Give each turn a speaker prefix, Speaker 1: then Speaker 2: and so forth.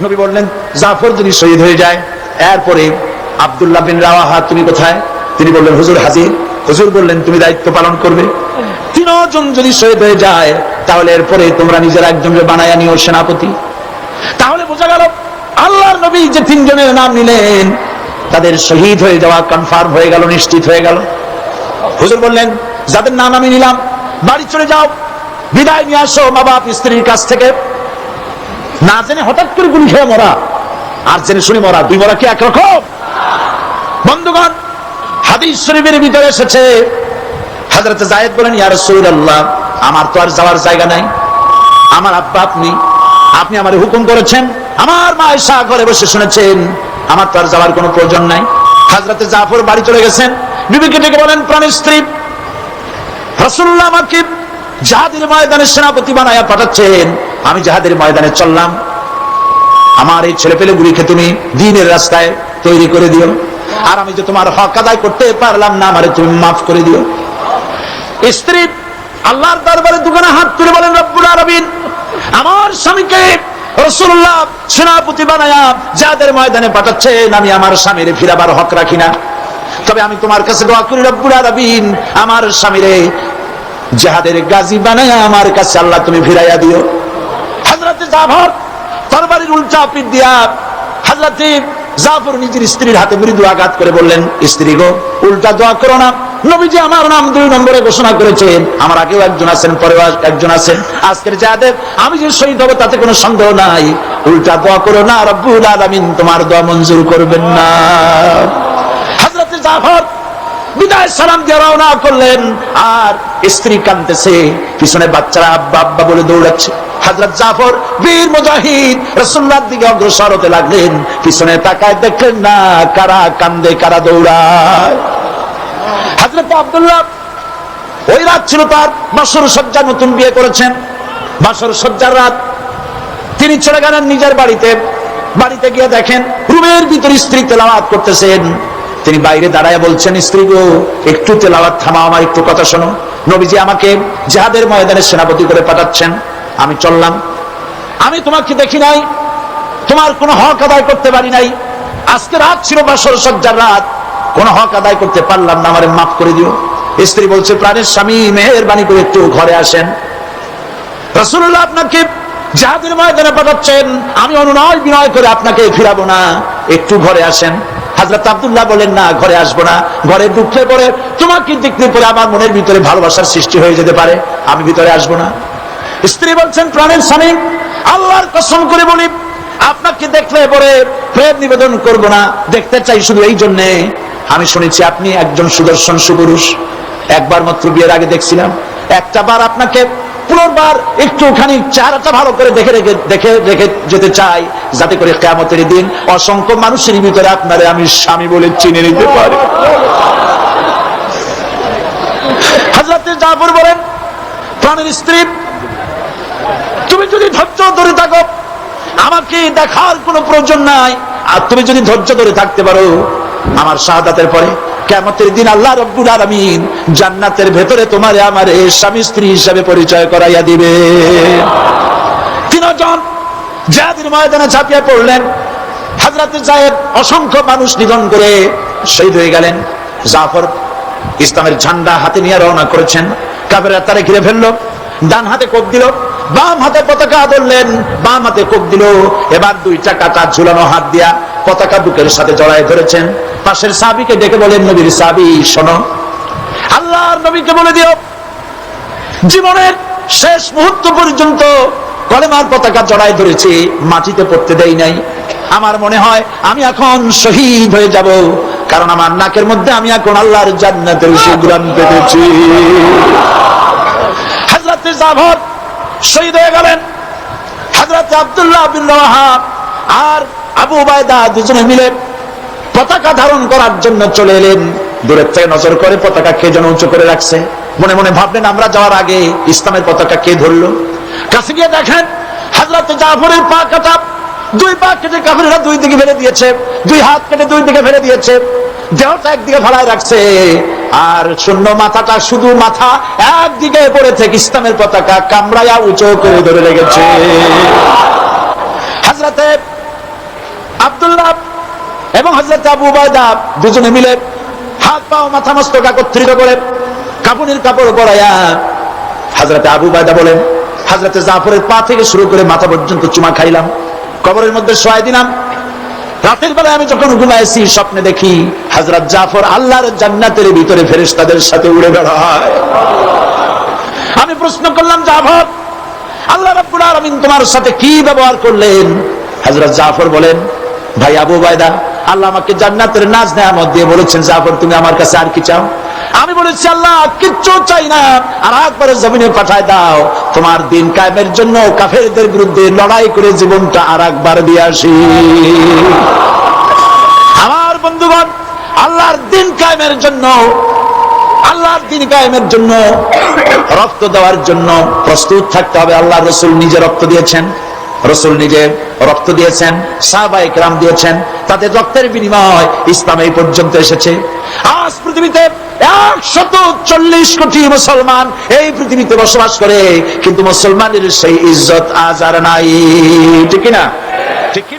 Speaker 1: নবী বললেন জাফর যদি শহীদ হয়ে যায়, এরপরে আব্দুল্লাহ বিন রাওয়াহা তুমি কোথায়? তিনি বললেন হুজুর হাজির। হুজুর বললেন তুমি দায়িত্ব পালন করবে। তিনজন যদি শহীদ হয়ে যায় তাহলে এরপরে তোমরা নিজেরা একজনকে বানায়া নিও সেনাপতি। তাহলে বোঝা গেল আল্লাহর নবী যে তিনজনের নাম নিলেন তাদের শহীদ হয়ে যাওয়া কনফার্ম হয়ে গেল, নিশ্চিত হয়ে গেল। হুজুর বললেন যাদের নাম আমি নিলাম বাড়ি চলে যাও, বিদায় নিয়ে আসো মা বাপ স্ত্রীর কাছ থেকে। না জেনে হঠাৎ করে গুলি খেয়ে মরা আর জেনে শুনে মরা, দুই মরা কি একরকম? বন্ধুগণ, হাদিস শরীফের ভিতরে এসেছে হযরত যায়েদ বলেন ইয়া রাসূলুল্লাহ আমার তো আর যাওয়ার জায়গা নাই, আমার আব্বা আপনি আমারে হুকুম করেছেন, আমার মা আয়েশা ঘরে বসে শুনেছেন, আমার তো আর যাওয়ার কোনো প্রয়োজন নাই। হযরত জাফর বাড়ি চলে গেছেন, বিবিকে ডেকে বলেন প্রাণের স্ত্রী রাসূলুল্লাহ আমাকে জিহাদের ময়দানে সেনাপতি বানায়া পাঠাচ্ছেন, আমি জিহাদের ময়দানে চললাম, আমার এই ছেলে পেলে গুলিকে তুমি দ্বীনের রাস্তায় তৈরি করে দিও, আর আমি যে তোমার হক আদায় করতে পারলাম না আমারে তুমি মাফ করে দিও। স্ত্রী আল্লাহর দরবারে দুখানা হাত তুলে বলেন রব্বুল আলামিন আমার স্বামীকে রাসূলুল্লাহ সেনাপতি বানায়া জিহাদের ময়দানে পাঠাচ্ছেন, আমি আমার স্বামীরে ফিরাবার হক রাখি না, তবে আমি তোমার কাছে দোয়া করি রব্বুল আলামিন আমার স্বামীরে জিহাদের গাজী বানায়া আমার কাছে আল্লাহ তুমি ফিরাইয়া দিও। হযরত জাফর তরবারির উল্টা পিঠ দিয়া হযরত জাফর নিজের স্ত্রীর হাতে মৃদু আঘাত করে বললেন স্ত্রী গো উল্টা দোয়া করো না, নবীজি আমার নাম 2 নম্বরে ঘোষণা করেছেন, আমার আগেও একজন আছেন পরেও একজন আছেন, আজকের জিহাদে আমি যে শহীদ হব তাতে কোনো সন্দেহ নাই, উল্টা দোয়া করো না, রব্বুল আলামিন তোমার দোয়া মঞ্জুর করবেন না। হযরত জাফর বিদায় সালাম দিয়ে রওনা করলেন, আর স্ত্রী কাঁদতেছে, পিছনে বাচ্চারা আব্বা আব্বা বলে দৌড়াচ্ছে। হযরত জাফর বীর মুজাহিদ রাসূলুল্লাহর দিকে অগ্রসর হতে লাগলেন, পিছনে তাকায় দেখলেন না কারা কান্দে কারা দৌড়ায়। হযরত আব্দুল্লাহ ওই রাত ছিল তার বাসর সজ্জা, নতুন বিয়ে করেছেন, বাসর সজ্জার রাত, তিনি চলে গেলেন নিজের বাড়িতে। বাড়িতে গিয়ে দেখেন রুমের ভিতর স্ত্রী তেলাওয়াত করতেছেন, তিনি বাইরে দাঁড়ায় বলছেন স্ত্রী গো একটু তেলাওয়াত থামাও, আমার একটু কথা শোনো, নবীজি আমাকে জিহাদের ময়দানে সেনাপতি করে পাঠাচ্ছেন, আমি চললাম, আমি তোমাকে দেখি নাই, তোমার কোনো হক আদায় করতে পারি নাই, আজকে রাত ছিল বাসর সজ্জার রাত, কোনো হক আদায় করতে পারলাম না, আমারে মাফ করে দিও। স্ত্রী বলছে প্রাণের স্বামী মেহেরবানি করে একটু ঘরে আসেন, রাসূলুল্লাহ আপনাকে জিহাদের ময়দানে পাঠাচ্ছেন, আমি অনুনয় বিনয় করে আপনাকে ফিরাবো না, একটু ঘরে আসেন। হযরত আব্দুল্লাহ বলেন না ঘরে আসবো না, ঘরে ঢুকলে পরে তোমাকে দেখতে পরে আমার মনের ভিতরে ভালোবাসার সৃষ্টি হয়ে যেতে পারে, আমি ভিতরে আসবো না। স্ত্রী বলছেন প্রাণের স্বামী আল্লাহর কসম করে বলি আপনাকে দেখলে পরে প্রেম নিবেদন করব না, দেখতে চাই শুধু এই জন্যে, আমি শুনেছি আপনি একজন সুদর্শন সুপুরুষ, একবার মাত্র বিয়ের আগে দেখছিলাম, একটা বার আপনাকে পুনর্বার একটুখানি চেহারাটা ভালো করে দেখে রেখে যেতে চাই, যাতে করে কিয়ামতের দিন অসংখ্য মানুষের ভিতরে আপনারে আমি স্বামী বলে চিনে নিতে পারি। হযরত জাফর বলেন প্রাণের স্ত্রী তুমি যদি ধৈর্য ধরে থাকো আমাকে দেখার কোনো প্রয়োজন নাই, আর তুমি যদি ধৈর্য ধরে থাকতে পারো আমার শাহাদাতের পরে কিয়ামতের দিন আল্লাহ রাব্বুল আলামিন জান্নাতের ভেতরে তোমারে আমার স্বামী স্ত্রী হিসেবে পরিচয় করাইয়া দিবে। তিনজন জিহাদের ময়দানে ঝাঁপিয়ে পড়লেন, হযরত যায়েদ অসংখ্য মানুষ নিধন করে শহীদ হয়ে গেলেন। জাফর ইসলামের ঝান্ডা হাতে নিয়ে রওনা করেছেন, কাফেররা তারে ঘিরে ফেললো, ডান হাতে কোপ দিল, বাম হাতে পতাকা ধরলেন, বাম হাতে কোপ দিল, এবার 2টা কাটা ঝুলানো হাত দিয়া পতাকা বুকের সাথে জড়ায় ধরেছেন। পাশের সাহাবীকে ডেকে বলেন নবীর সাহাবী শোনো, আল্লাহর নবীকে বলে দিও জীবনের শেষ মুহূর্ত পর্যন্ত কলেমার পতাকা জড়ায় ধরেছি, মাটিতে পড়তে দেই নাই, আমার মনে হয় আমি এখন শহীদ হয়ে যাব, কারণ আমার নাকের মধ্যে আমি এখন আল্লাহর জান্নাতের সুঘ্রাণ পেয়েছি। হযরত জাফর শহীদ হয়ে গেলেন, হযরত আব্দুল্লাহ বিন রাওয়াহা আর আবু উবাইদা দুজনে মিলে পতাকা ধারণ করার জন্য চলে এলেন। দূরের থেকে নজর করে পতাকা কে যেন উঁচু করে রাখছে, মনে মনে ভাবলেন আমরা যাওয়ার আগে ইসলামের পতাকা কে ধরলো। কাছে গিয়ে দেখেন হযরত জাফরের পা কাটা, 2 পা কেটে কাফেররা 2 দিকে ফেলে দিয়েছে, 2 হাত কেটে 2 দিকে ফেলে দিয়েছে, দেহটা একদিকে ফেলায় রাখছে, আর শূন্য মাথাটা, শুধু মাথা একদিকে পড়ে থেকে ইসলামের পতাকা কামড়ায়া উঁচু করে ধরে লেগেছে। হযরতে আব্দুল্লাহ এবং হযরত আবু উবাইদা দুজনে মিলে হাত পা ও মাথা মস্তক একত্রিত করে কাফনের কাপড় পরাইয়া হযরত আবু উবাইদা বলেন, হযরত জাফরের পা থেকে শুরু করে মাথা পর্যন্ত চুমা খাইলাম, কবরের মধ্যে শোয়াই দিলাম। রাতের বেলায় আমি যখন ঘুমাইছি স্বপ্নে দেখি হযরত জাফর আল্লাহর জান্নাতের ভিতরে ফেরেশতাদের সাথে উড়ে বেড়ায়। আমি প্রশ্ন করলাম, জাফর, আল্লাহ রাব্বুল আলামিন তোমার সাথে কি ব্যবহার করলেন? হযরত জাফর বলেন, ভাই আবু উবাইদা, আল্লাহ আমাকে জান্নাতের নাজ নেয়ামত দিয়ে বলেছেন, জাফর তুমি আমার কাছে আর কি চাও? আমি বলেছি, আল্লাহ কিচ্ছু চাই না, আর একবারে জমিনে পাঠায় দাও, তোমার দিন কায়েমের জন্য কাফেরদের বিরুদ্ধে লড়াই করে জীবনটা আর একবার দিয়ে আসি। আমার বন্ধুগণ, আল্লাহর দিন কায়েমের জন্য, আল্লাহর দিন কায়েমের জন্য রক্ত দেওয়ার জন্য প্রস্তুত থাকতে হবে। আল্লাহ রাসূল নিজে রক্ত দিয়েছেন, রাসূল নিজে রক্ত দিয়েছেন, সাহাবায়ে কেরাম দিয়েছেন, তাদের রক্তের বিনিময় ইসলাম এই পর্যন্ত এসেছে। আজ পৃথিবীতে 140 কোটি মুসলমান এই পৃথিবীতে বসবাস করে, কিন্তু মুসলমানের সেই ইজ্জত আজ আর নাই। ঠিক কিনা? ঠিক কিনা?